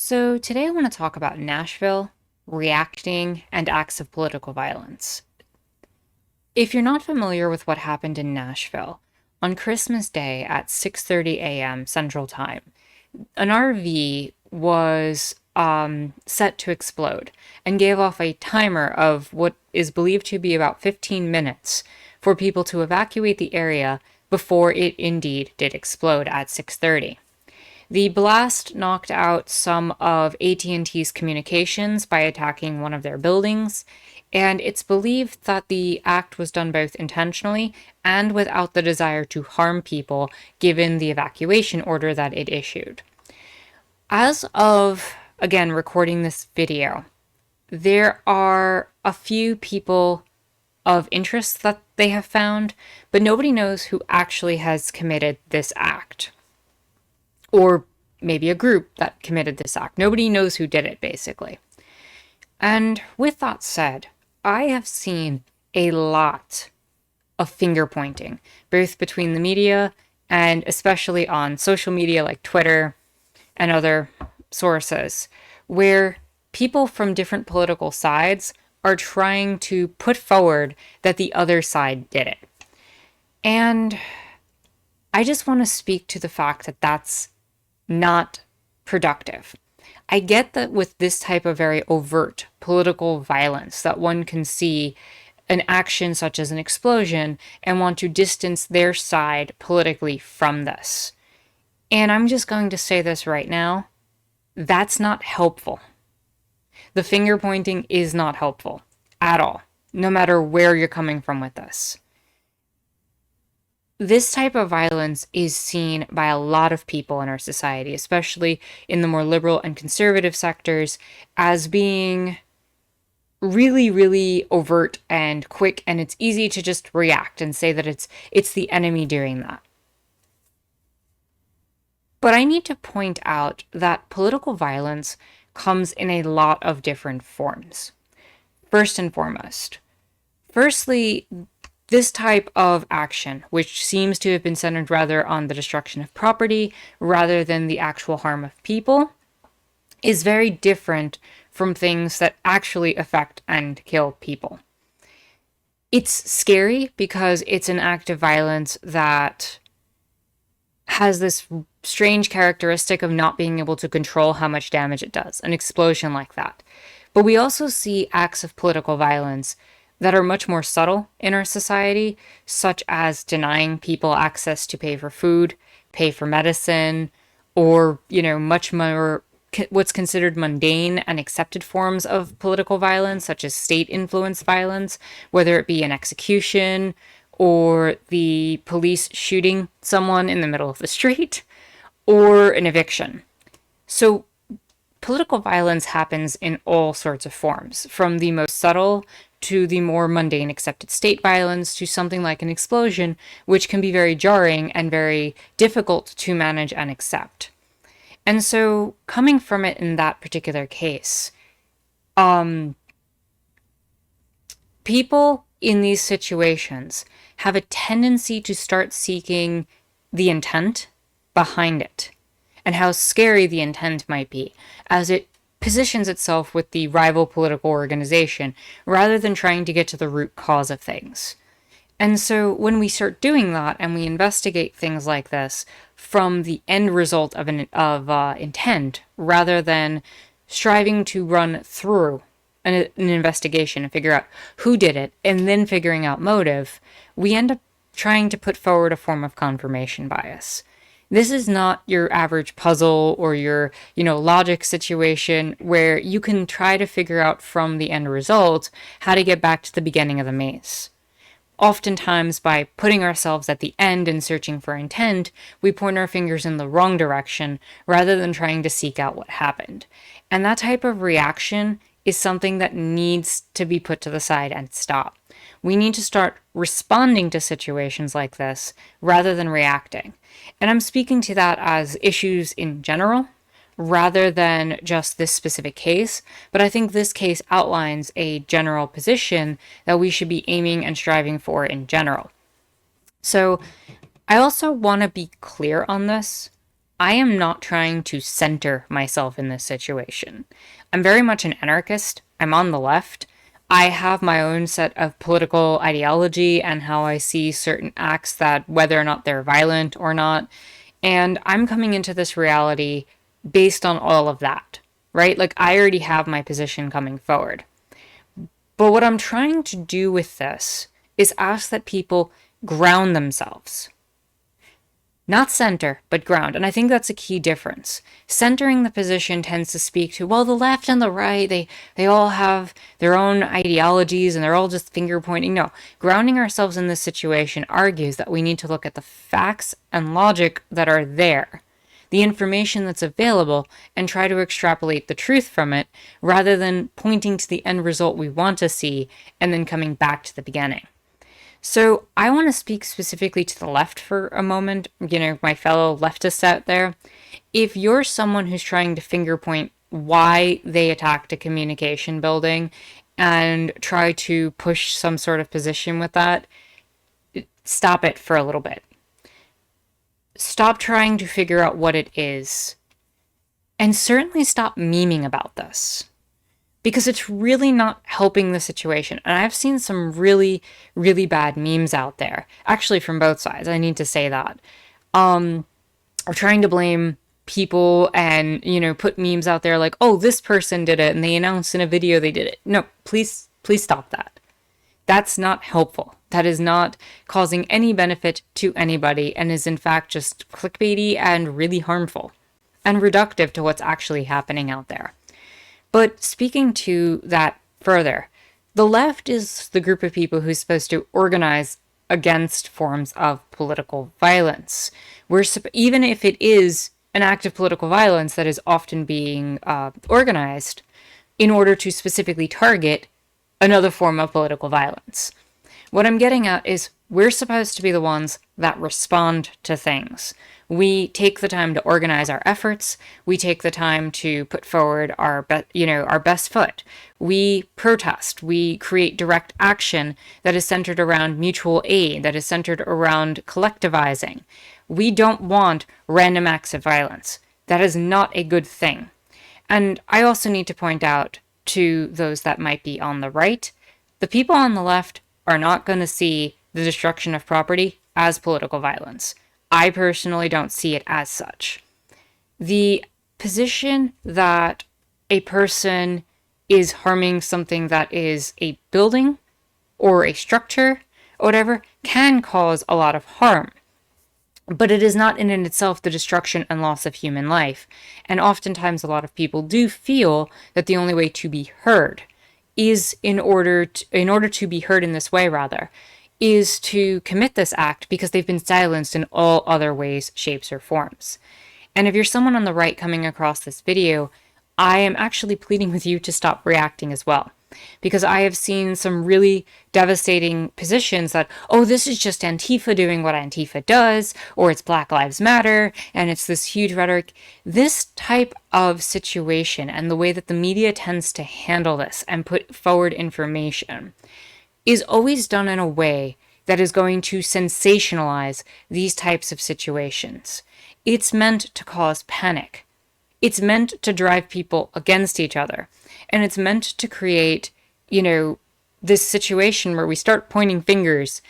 So, today I want to talk about Nashville, reacting, and acts of political violence. If you're not familiar with what happened in Nashville, on Christmas Day at 6:30 a.m. Central Time, an RV was set to explode and gave off a timer of what is believed to be about 15 minutes for people to evacuate the area before it indeed did explode at 6:30. The blast knocked out some of AT&T's communications by attacking one of their buildings, and it's believed that the act was done both intentionally and without the desire to harm people, given the evacuation order that it issued. As of, again, recording this video, there are a few people of interest that they have found, but nobody knows who actually has committed this act. Or maybe a group that committed this act. Nobody knows who did it, basically. And with that said, I have seen a lot of finger pointing, both between the media and especially on social media like Twitter and other sources, where people from different political sides are trying to put forward that the other side did it. And I just want to speak to the fact that that's not productive. I get that with this type of very overt political violence, that one can see an action such as an explosion and want to distance their side politically from this. And I'm just going to say this right now, that's not helpful. The finger pointing is not helpful at all, no matter where you're coming from with this. This type of violence is seen by a lot of people in our society, especially in the more liberal and conservative sectors, as being really, really overt and quick, and it's easy to just react and say that it's the enemy doing that. But I need to point out that political violence comes in a lot of different forms. First and foremost, firstly, this type of action, which seems to have been centered rather on the destruction of property rather than the actual harm of people, is very different from things that actually affect and kill people. It's scary because it's an act of violence that has this strange characteristic of not being able to control how much damage it does, an explosion like that. But we also see acts of political violence that are much more subtle in our society, such as denying people access to pay for food, pay for medicine, or, much more what's considered mundane and accepted forms of political violence, such as state-influenced violence, whether it be an execution or the police shooting someone in the middle of the street, or an eviction. So political violence happens in all sorts of forms, from the most subtle to the more mundane accepted state violence to something like an explosion, which can be very jarring and very difficult to manage and accept. And so, coming from it in that particular case, people in these situations have a tendency to start seeking the intent behind it and how scary the intent might be, as it positions itself with the rival political organization rather than trying to get to the root cause of things. And so when we start doing that and we investigate things like this from the end result of intent rather than striving to run through an investigation and figure out who did it and then figuring out motive, we end up trying to put forward a form of confirmation bias. This is not your average puzzle or your, logic situation where you can try to figure out from the end result how to get back to the beginning of the maze. Oftentimes, by putting ourselves at the end and searching for intent, we point our fingers in the wrong direction rather than trying to seek out what happened. And that type of reaction is something that needs to be put to the side and stop. We need to start responding to situations like this rather than reacting. And I'm speaking to that as issues in general rather than just this specific case, but I think this case outlines a general position that we should be aiming and striving for in general. So I also want to be clear on this. I am not trying to center myself in this situation. I'm very much an anarchist. I'm on the left. I have my own set of political ideology and how I see certain acts, that whether or not they're violent or not. And I'm coming into this reality based on all of that, right? Like, I already have my position coming forward. But what I'm trying to do with this is ask that people ground themselves. Not center, but ground. And I think that's a key difference. Centering the position tends to speak to, well, the left and the right, they all have their own ideologies and they're all just finger pointing. No, grounding ourselves in this situation argues that we need to look at the facts and logic that are there, the information that's available, and try to extrapolate the truth from it, rather than pointing to the end result we want to see and then coming back to the beginning. So I want to speak specifically to the left for a moment, my fellow leftists out there. If you're someone who's trying to finger point why they attacked a communication building and try to push some sort of position with that, stop it for a little bit. Stop trying to figure out what it is. And certainly stop memeing about this, because it's really not helping the situation. And I've seen some really, really bad memes out there, actually from both sides. I need to say that. Are trying to blame people and, put memes out there like, oh, this person did it and they announced in a video they did it. No, please stop that. That's not helpful. That is not causing any benefit to anybody, and is in fact just clickbaity and really harmful and reductive to what's actually happening out there. But speaking to that further, the left is the group of people who's supposed to organize against forms of political violence. Even if it is an act of political violence that is often being organized in order to specifically target another form of political violence. What I'm getting at is we're supposed to be the ones that respond to things. We take the time to organize our efforts. We take the time to put forward our best foot. We protest. We create direct action that is centered around mutual aid, that is centered around collectivizing. We don't want random acts of violence. That is not a good thing. And I also need to point out to those that might be on the right, the people on the left are not going to see the destruction of property as political violence. I personally don't see it as such. The position that a person is harming something that is a building or a structure or whatever can cause a lot of harm. But it is not in itself the destruction and loss of human life. And oftentimes a lot of people do feel that the only way to be heard is in order to be heard in this way, is to commit this act because they've been silenced in all other ways, shapes, or forms. And if you're someone on the right coming across this video, I am actually pleading with you to stop reacting as well. Because I have seen some really devastating positions that, oh, this is just Antifa doing what Antifa does, or it's Black Lives Matter, and it's this huge rhetoric. This type of situation and the way that the media tends to handle this and put forward information is always done in a way that is going to sensationalize these types of situations. It's meant to cause panic. It's meant to drive people against each other. And it's meant to create, this situation where we start pointing fingers.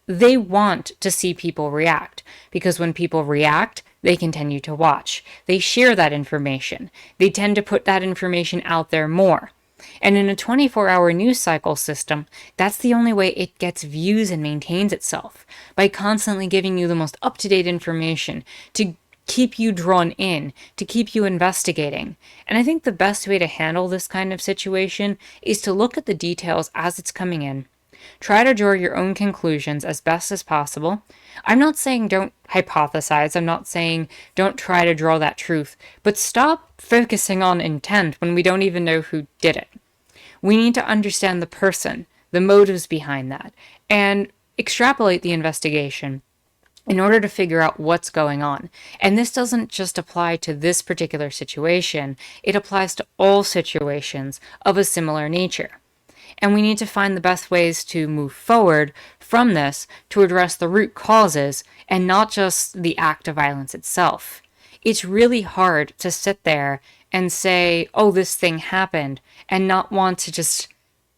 They want to see people react, because when people react, they continue to watch. They share that information. They tend to put that information out there more. And in a 24-hour news cycle system, that's the only way it gets views and maintains itself, by constantly giving you the most up-to-date information to keep you drawn in, to keep you investigating. And I think the best way to handle this kind of situation is to look at the details as it's coming in. Try to draw your own conclusions as best as possible. I'm not saying don't hypothesize. I'm not saying don't try to draw that truth. But stop focusing on intent when we don't even know who did it. We need to understand the person, the motives behind that, and extrapolate the investigation in order to figure out what's going on. And this doesn't just apply to this particular situation. It applies to all situations of a similar nature. And we need to find the best ways to move forward from this to address the root causes and not just the act of violence itself. It's really hard to sit there and say, oh, this thing happened, and not want to just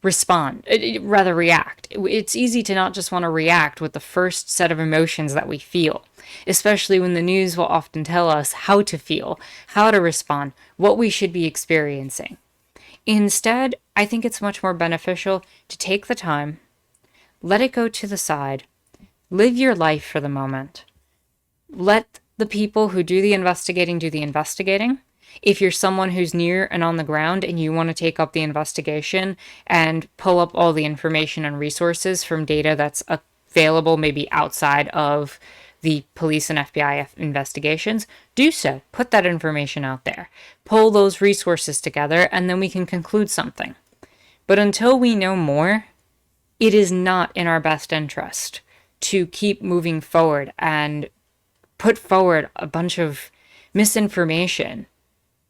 respond, rather react. It's easy to not just want to react with the first set of emotions that we feel, especially when the news will often tell us how to feel, how to respond, what we should be experiencing. Instead, I think it's much more beneficial to take the time, let it go to the side, live your life for the moment. Let the people who do the investigating do the investigating. If you're someone who's near and on the ground and you want to take up the investigation and pull up all the information and resources from data that's available maybe outside of the police and FBI investigations, do so. Put that information out there. Pull those resources together, and then we can conclude something. But until we know more, it is not in our best interest to keep moving forward and put forward a bunch of misinformation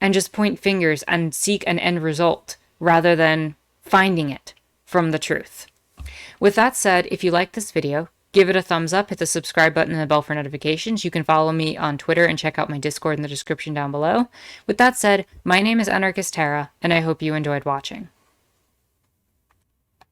and just point fingers and seek an end result rather than finding it from the truth. With that said, if you like this video, give it a thumbs up, hit the subscribe button and the bell for notifications. You can follow me on Twitter and check out my Discord in the description down below. With that said, my name is Anarchist Tara, and I hope you enjoyed watching.